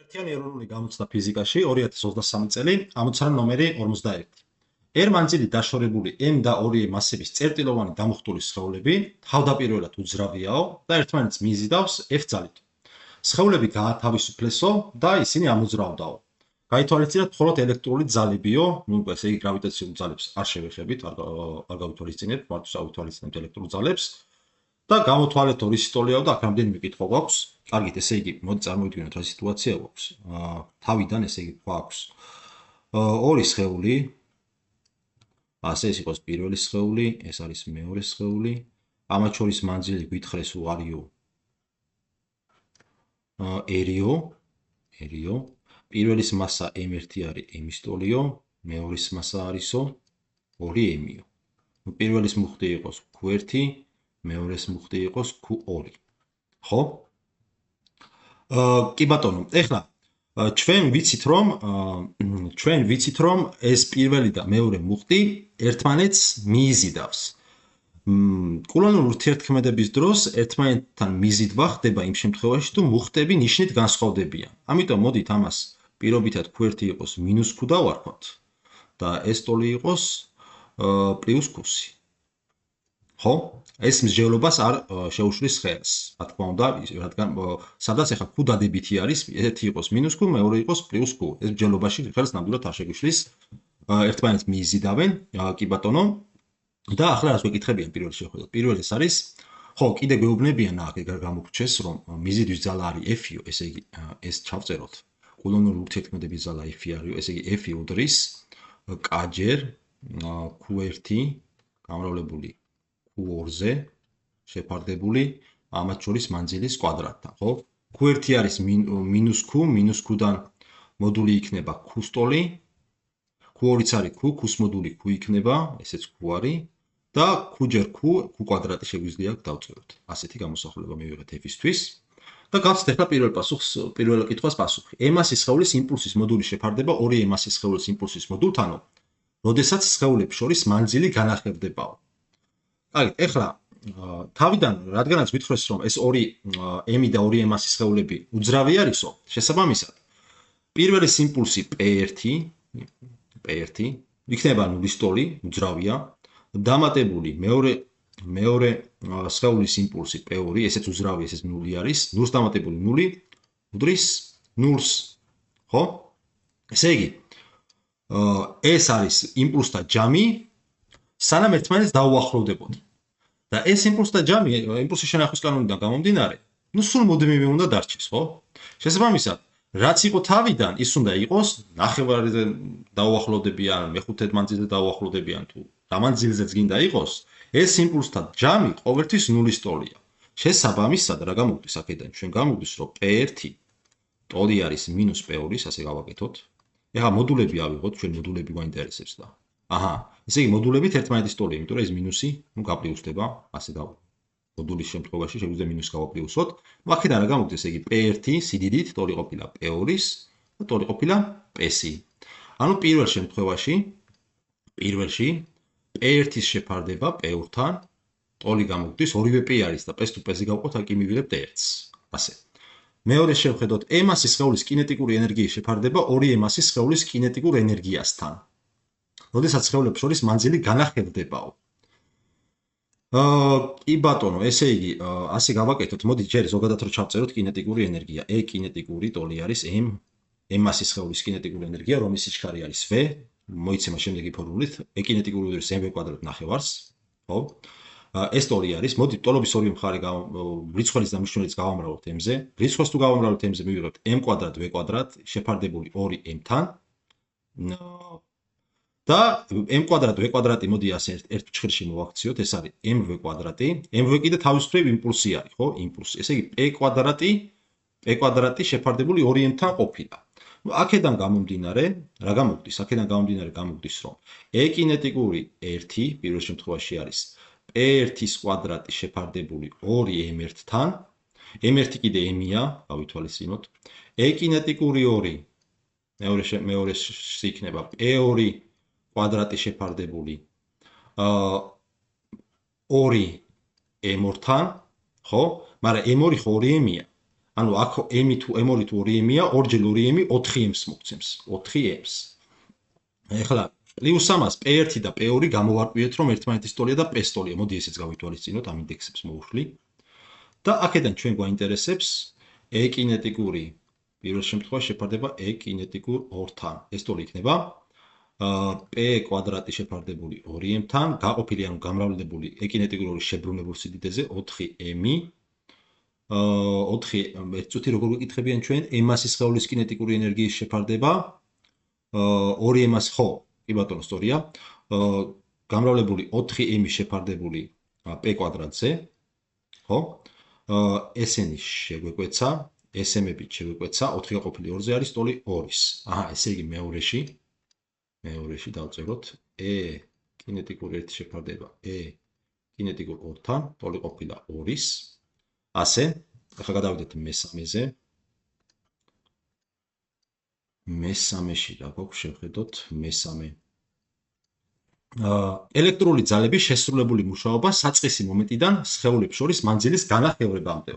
ერთიანი ეროვნული გამოცდა ფიზიკაში 2023 წელი ამოცანა ნომერი 51. მანძილით დაშორებული m და 2 მასების წერტილოვანი დამუხტული სხეულები თავდაპირველად უძრავიაო და ერთმანეთს მიიზიდავს f ძალით. სხეულები გაათავისუფლესო და ისინი ამოძრავდაო. გაითვალისწინოთ მხოლოდ ელექტრული ძალებიო, ესე იგი გრავიტაციულ ძალებს არ შევეხებით, არ გავითვალისწინებთ, მარტო შევითვალისწინებთ ელექტრულ ძალებს. და გამოთვალეთ ორი სიტოლიაო და აქ რამდენიმე კითხვა გვაქვს. კარგით, ესე იგი, მოდი წარმოვიდგინოთ რა სიტუაცია გვაქვს. თავიდან ესე იგი თქვა აქვს ორი სხეული. ასე ეს იყოს პირველი სხეული, ეს არის მეორე სხეული. ამათ შორის მანძილი გვითხრეს უარიო ერიო. პირველის მასა m1 არის m-ის ტოლიო, მეორის მასა არისო 2m-იო. პირველის მუხტი იყოს q1, მეორის მუხტი იყოს q2. ხო? კი ბატონო, ეხლა ჩვენ ვიცით რომ ეს პირველი და მეორე მუხტი ერთმანეთს მიიზიდავს. კულონური ურთიერთქმედების დროს ერთმანეთთან მიზიდვა ხდება იმ შემთხვევაში, თუ მუხტები ნიშნით განსხვავდებიან. ამიტომ მოდით ამას პირობითად q1 იყოს -q დავარქვათ და ეს ტოლი იყოს +q. ხო? ეს მსჯელობას არ შეუშლის ხელს. რა თქმა უნდა, რადგან სადაც ახლა q დადებითი არის, ერთი იყოს -q, მეორე იყოს +q. ეს მსჯელობაში ხელს ნამდვილად არ შეგვიშლის. ერთმანეთს მიიზიდავენ, კი ბატონო. და ახლა რას გვეკითხებიან პირველი შევხედოთ. პირველი ეს არის, ხო, კიდე გვეუბნებიან აქ ეგარ გამოგრჩეს, რომ მიზიდვის ძალა არის f-იო, ესე იგი ეს ჩავწეროთ. კულონური ურთიერთქმედების ძალა f-ი არის, ესე იგი f-ი უდრის k-ჯერ q1 გამრავლებული q2-ზე შეფარდებული ამათ შორის მანძილის კვადრატთან, ხო? q1 არის -q-დან მოდული იქნება q-ს ტოლი, q2-იც არის q-ს მოდული q იქნება, ესეც q არის და q-ჯერ q q² შეგვიძლია დავწეროთ. ასეთი გამოსახულება მივიღეთ f-ისთვის და გავცეთ ახლა პირველ კითხვას პასუხი. m-ასის სხეულის იმპულსის მოდული შეფარდება 2 m-ასის სხეულის იმპულსის მოდულთანო, როდესაც სხეულებს შორის მანძილი განახლდებაო. აი, ეხლა თავიდან რადგანაც გითხრეს რომ ეს 2 m და 2 m-ასის სხეულები უძრავი არისო, შესაბამისად პირველი იმპულსი p1 იქნება 0-ის ტოლი, უძრავია, დამატებული მეორე სხეულის იმპულსი p2, ესეც უძრავი, ესეც 0 არის, 0-ს დამატებული 0 უდრის 0-ს. ხო? ესე იგი, ეს არის იმპულსთა ჯამი, სანამ ერთმანეთს დაუახლოვდებოდი. და ეს იმპულსთა ჯამი, იმპულსის შენახვის კანონიდან გამომდინარე, სულ მუდმივი უნდა დარჩეს, ხო? შესაბამისად, რაც იყო თავიდან, ის უნდა იყოს ნახევარზე დაუახლოვდებიან, მეხუთე მანძილზე დაუახლოვდებიან თუ რა მანძილზეც გინდა იყოს, ეს იმპულსთა ჯამი ყოველთვის 0-ის ტოლია. შესაბამისად, რა გამოგდის აქედან? ჩვენ გამოგდის, რომ p1 ტოლი არის -p2-ის, ასე გავაკეთოთ. ეხლა მოდულები ავიღოთ, ჩვენ მოდულები გვაინტერესებს და აჰა, ესე იგი მოდულებით ერთმანეთის ტოლია, იმიტომ რომ ეს მინუსი, გავპლიუსდება, ასე მოდულის შემთხვევაში შეგვიძლია მინუს გავაპლიუსოთ. აქედან რა გამოგდეს, ესე იგი p1 სიდიდით ტოლი ყოფილა p2-ის და ტოლი ყოფილა p-ი. ანუ პირველში p1-ის შეფარდება p2-თან, ტოლი გამოგდის, ორივე p არის და p-ს თუ p-ზე გავყოთ, აქ იმივიღებთ 1-ს. ასე. მეორე შევხედოთ, m-ასის სხეულის კინეტიკური ენერგიის შეფარდება 2 m-ასის სხეულის კინეტიკურ ენერგიასთან. როდესაც სხეულებს შორის მანძილი განახლდებაო. კი ბატონო, ესე იგი, ასე გავაკეთოთ, მოდით ჯერ ზოგადად რო ჩავწეროთ კინეტიკური ენერგია. E კინეტიკური ტოლი არის m-ასის სხეულის კინეტიკური ენერგია, რომლის სიჩქარე არის v, მოიცემა შემდეგი ფორმულით, E კინეტიკური უდრის mv² ნახევარს, ხო? ეს ტოლი არის, მოდით ტოლობის ორივე მხარე რიცხველის და მნიშვნელის გავამრავლოთ m-ზე. რიცხვს თუ გავამრავლოთ m-ზე, მივიღებთ m²v² შეფარდებული 2m-თან. და m²v² მოდი ასე ერთ ჩხირში მოვაქციოთ, ეს არის mv². mv კიდე თავის მხრივ იმპულსი არის, ხო? იმპულსი. ესე იგი p² შეფარდებული 2m-თან ყოფილა. აქედან გამომდინარე, რა გამოგდის? აქედან გამომდინარე გამოგდის, რომ e კინეტიკური 1 პირველ შემთხვევაში არის p1-ის კვადრატი შეფარდებული 2m1-თან. m1 კიდე m-ია, გავითვალისწინოთ. e კინეტიკური 2 მეორეში იქნება p2 კვადრატი შეფარდებული 2m2-თან, ხო? მაგრამ m2 ხო 2m-ია. ანუ აქ m თუ m2 თუ 2m-ია, ორჯერ 2m 4m-ს მოგცემს. 4m-ს. ეხლა პლუს ამას p1 და p2 გამოვარკვიეთ, რომ ერთმანეთის ტოლია და p-ს ტოლია. მოდი ესეც გავითვალისწინოთ, ამ ინდექსებს მოვუხლი. და აქედან ჩვენ გვაინტერესებს e კინეტიკური პირველ შემთხვევაში შეფარდება e კინეტიკურ 2-თან. ეს ტოლი იქნება p კვადრატი შეფარდებული 2m-თან, გაყოფილი ანუ გამრავლებული e კინეტიკური შებრუნებულ სიდიდეზე 4m. 4 ერთ წუთი როგორ ვიკითხებიან ჩვენ m-ას სხეულის კინეტიკური ენერგიის შეფარდება 2m-ას ხო, კი ბატონო, სწორია. გამრავლებული 4m შეფარდებული p კვადრატზე, ხო? ესენი შეგვეკვეცა, SM-ებით შეგვეკვეცა, 4 გაყოფილი 2-ზე არის ტოლი 2-ის. ესე იგი მეორეში დავწეროთ e კინეტიკური 1 შეფარდება e კინეტიკურ 2-თან, ტოლი ყოფილა 2-ის. ასე, ახლა გადავიდეთ მესამეზე. მესამეში რა გვაქვს, შევხედოთ მესამე. ელექტრული ძალების შესრულებული მუშაობა საწყისი მომენტიდან სხეულებს შორის მანძილის განახევრებამდე.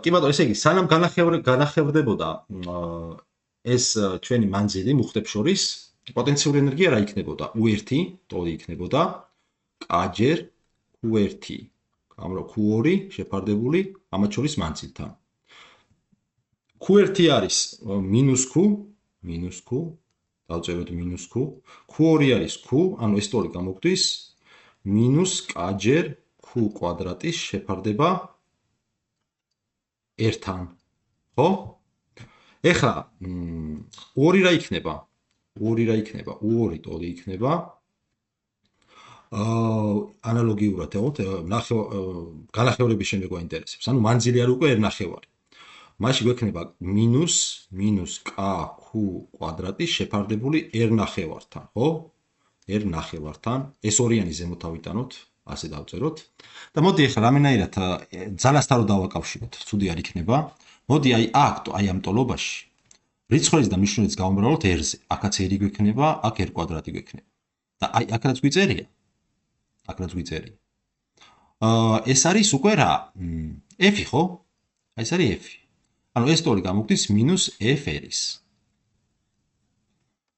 კი ბატონო, ესე იგი, სანამ განახევრდებოდა ეს ჩვენი მანძილი მუხტებს შორის, პოტენციური ენერგია რა იქნებოდა? U1 ტოლი იქნებოდა k-ჯერ Q1 Q2 შეფარდებული ამათ შორის მანძილთან. Q1 არის -Q, დავწეროთ -Q, Q2 არის Q, ანუ ეს ტოლი გამოგვდის -k-ჯერ Q კვადრატის შეფარდება 1-თან. ხო? ეხლა U2 რა იქნება? U2 ტოლი იქნება ანალოგიურად განახევრების შემდეგ გვაინტერესებს. ანუ მანძილი არ უკვე ერნახევარი. მაშინ გვექნება -k Q კვადრატის შეფარდებული ერნახევართან, ხო? ერნახევართან. ეს ორიანი ზემოთ ავიტანოთ, ასე დავწეროთ. და მოდი ახლა რამენაირად ძალასთან რო დავაკავშიროთ, ცუდი არ იქნება. მოდი აი ამ ტოლობაში რიცხვების და მნიშვნელობის გავუმრავლოთ r-ზე. აქაც r გვექნება, აქ r კვადრატი გვექნება. და აი აქ რაც გვიწერია. ეს არის უკვე რა? f, ხო? აი ეს არის f. ანუ ეს ტოლი გამოგვდის -f-ის.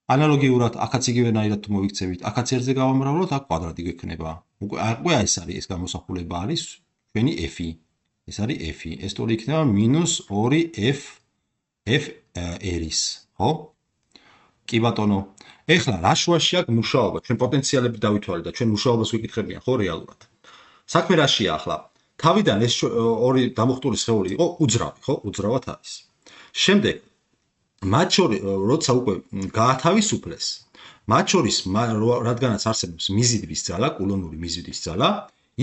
ანალოგიურად აქაც იგივენაირად თუ მოვიქცევით, აქაც r-ზე გავამრავლოთ, აქ კვადრატი გვექნება. უკვე ეს არის ეს გამოსახულება არის ჩვენი f. ეს არის f. ეს ტოლი იქნება -2f r-ის, ხო? კი ბატონო. ეხლა რა შუაში აქვს მუშაობა? ჩვენ პოტენციალები დავითვალეთ და ჩვენ მუშაობას ვიკითხებიან, ხო, რეალურად. საქმე რაშია ახლა? თავიდან ეს ორი დამუხტული სხეული იყო უძრავი, ხო? უძრავად არის. შემდეგ მათ შორის როცა უკვე გაათავისუფლეს, მათ შორის რადგანაც არსებობს მიზიდვის ძალა, კულონური მიზიდვის ძალა,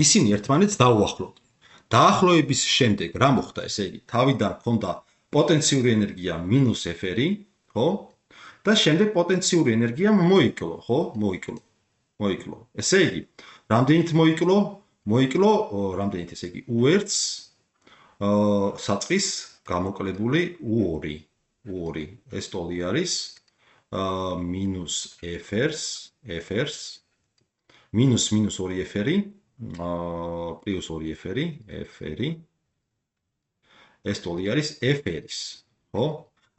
ისინი ერთმანეთს დაუახლოვდნენ. დაახლოების შემდეგ რა მოხდა? ესე იგი, თავიდან ჰქონდა პოტენციური ენერგია -f-ი, ხო? და შემდეგ პოტენციური ენერგია მოიკლო, ხო? მოიკლო. ესე იგი, რამდენით მოიკლო? რამდენით, ესე იგი, U1-ს საწყის გამოკლებული U2. ეს ტოლი არის -f-ს, -2f-ი, +2f-ი, f-ი. ეს ტოლი არის f-ის, ხო?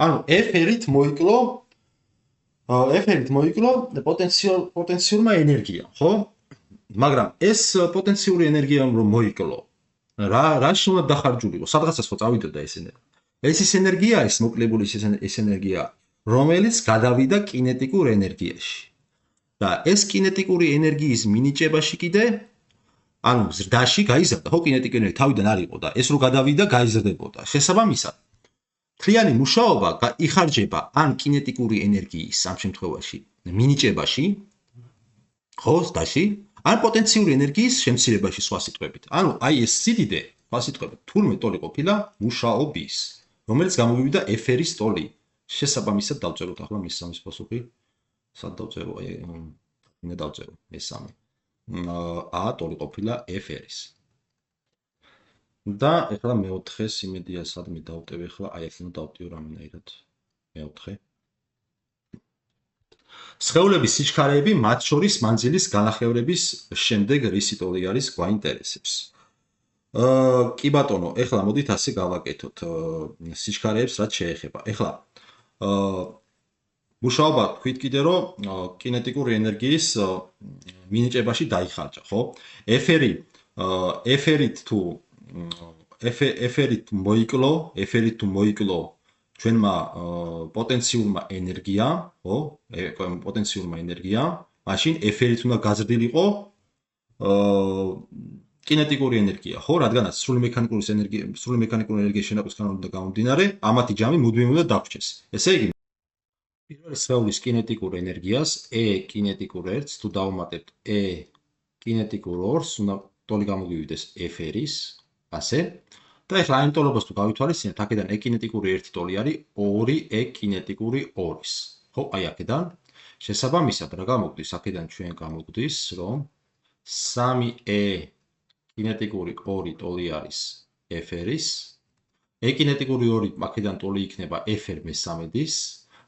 ანუ f-ით მოიკლო პოტენციურმა ენერგიამ, ხო? მაგრამ ეს პოტენციური ენერგია რომ მოიკლო, რა უნდა დახარჯულიყო? სადღაცას ხო წავიდოდა ეს ენერგია. ეს ენერგია არის მოკლებული ეს ენერგია, რომელიც გადავიდა კინეტიკურ ენერგიაში. და ეს კინეტიკური ენერგიის მინიჭებაში კიდე ანუ ზრდაში გაიზარდა, ხო, კინეტიკური ენერგია თავიდან არ იყო და ეს რო გადავიდა, გაიზრდებოდა. შესაბამისად, მთლიანი მუშაობა იხარჯება ან კინეტიკური ენერგიის ამ შემთხვევაში მინიჭებაში, ხო, ზრდაში, ან პოტენციური ენერგიის შემცირებაში, სხვა სიტყვებით. ანუ აი ეს სიდიდე, სხვა სიტყვებით, თურმე ტოლი ყოფილა მუშაობის, რომელიც გამოვიდა f-ის ტოლი. შესაბამისად დავწეროთ ახლა მესამის პასუხი. სად დავწერო? უნდა დავწერო მესამე. a ტოლი ყოფილა f-ის. და ეხლა მეოთხეს იმედია სადმე დავტევ ეხლა, აი ახლა დავტიო რამენაირად. მეოთხე. სხეულების სიჩქარეები მათ შორის მანძილის განახევრების შემდეგ რისი ტოლი არის გვაინტერესებს. კი ბატონო, ეხლა მოდით ასე გავაკეთოთ სიჩქარეებს რაც შეეხება. ეხლა აა მუშაობა თქვით კიდე რომ კინეტიკური ენერგიის მინიჭებაში დაიხარჯა, ხო? ефერი ефერით თუ ефერით თუ მოიკლო ჩვენმა პოტენციურმა ენერგიამ, ხო? პოტენციურმა ენერგიამ, მაშინ ефერით უნდა გაზრდილიყო კინეტიკური ენერგია, ხო? რადგანაც სრული მექანიკური ენერგიის შენაყვის კანონიდან გამომდინარე, ამათი ჯამი მუდმივ უნდა დავრჩეს. ესე იგი, პირველი სხეულის კინეტიკურ ენერგიას E კინეტიკურ ერთს თუ დავუმატებთ E კინეტიკურ ორს, უნდა ტოლი გამოგივიდეს F-ერის, ასე. და ეხლა ამ ტოლობას თუ გავითვალისწინებთ, აქედან E კინეტიკური 1 ტოლი არის 2 E კინეტიკური 2-ის. ხო, აი აქედან შესაბამისად რა გამოგვდის? აქედან ჩვენ გამოგვდის, რომ 3E კინეტიკური 2 ტოლი არის F-ერის. E კინეტიკური 2 აქედან ტოლი იქნება F-ერ მე-13-ის.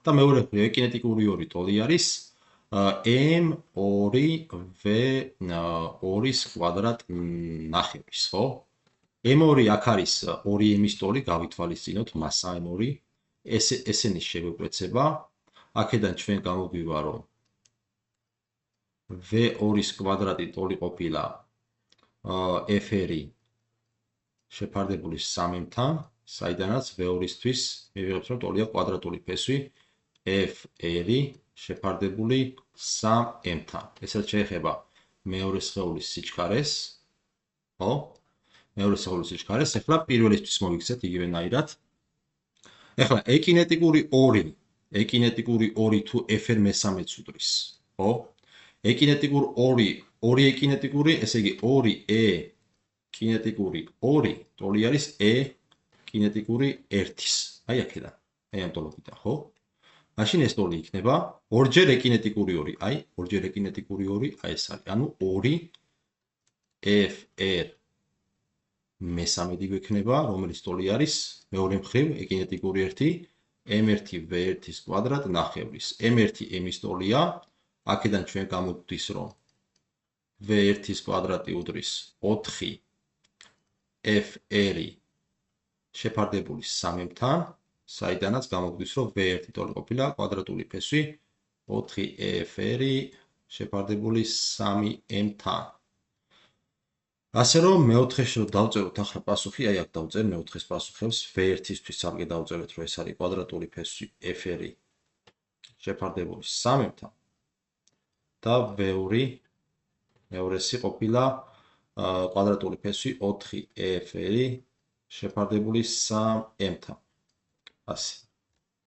და მეორე მხრივ E კინეტიკური 2 ტოლი არის M2V2-ის კვადრატ ნახევრის, ხო? M2 აქ არის 2M-ის ტოლი, გავითვალისწინოთ მასა M2. ესენის შევეკვეცება. აქედან ჩვენ გამოგვივა, რომ V2-ის კვადრატი ტოლი ყოფილა F-ერი შეფარდებული 3M-თან, საიდანაც V2-ისთვის მივიღებთ, რომ ტოლია კვადრატული ფესვი F-ერი შეფარდებული 3M-თან. ეს რაც შეეხება მეორე სხეულის სიჩქარეს, ხო? მეორე სხეულის სიჩქარეს, ეხლა პირველისთვის მოვიქცეთ იგივენაირად. ეხლა E კინეტიკური 2 თუ F-ერ მე-13-ს უდრის, ხო? E კინეტიკური 2 E კინეტიკური, ესე იგი 2E კინეტიკური 2 ტოლი არის E კინეტიკური 1-ის. აი აქედან, აი ამ ტოლობიდან, ხო? მაშინ ეს ტოლი იქნება 2-ჯერ E კინეტიკური 2, აი 2-ჯერ E კინეტიკური 2, აი ეს არის. ანუ 2 FR მე-13 გვექნება, რომელიც ტოლი არის მეორე მხრივ E კინეტიკური 1 M1V1-ის კვადრატ ნახევრის. M1 M-ის ტოლია, აქედან ჩვენ გამოგვდის, რომ V1-ის კვადრატი უდრის 4 FR-ი შეფარდებული 3M-თან, საიდანაც გამოგვდის, რომ V1 ტოლი ყოფილა კვადრატული ფესვი 4FR-ი შეფარდებული 3M-თან. ასე რომ მეოთხეში რომ დავწეროთ ახლა პასუხი, აი აქ დავწერ მეოთხეს პასუხებს, V1-ისთვის სამგე დავწერეთ, რომ ეს არის კვადრატული ფესვი F-ერი შეფარდებული 3M-თან და V2 მეორესი ყოფილა კვადრატული ფესვი 4FR-ი შეფარდებული 3M-თან. ასე.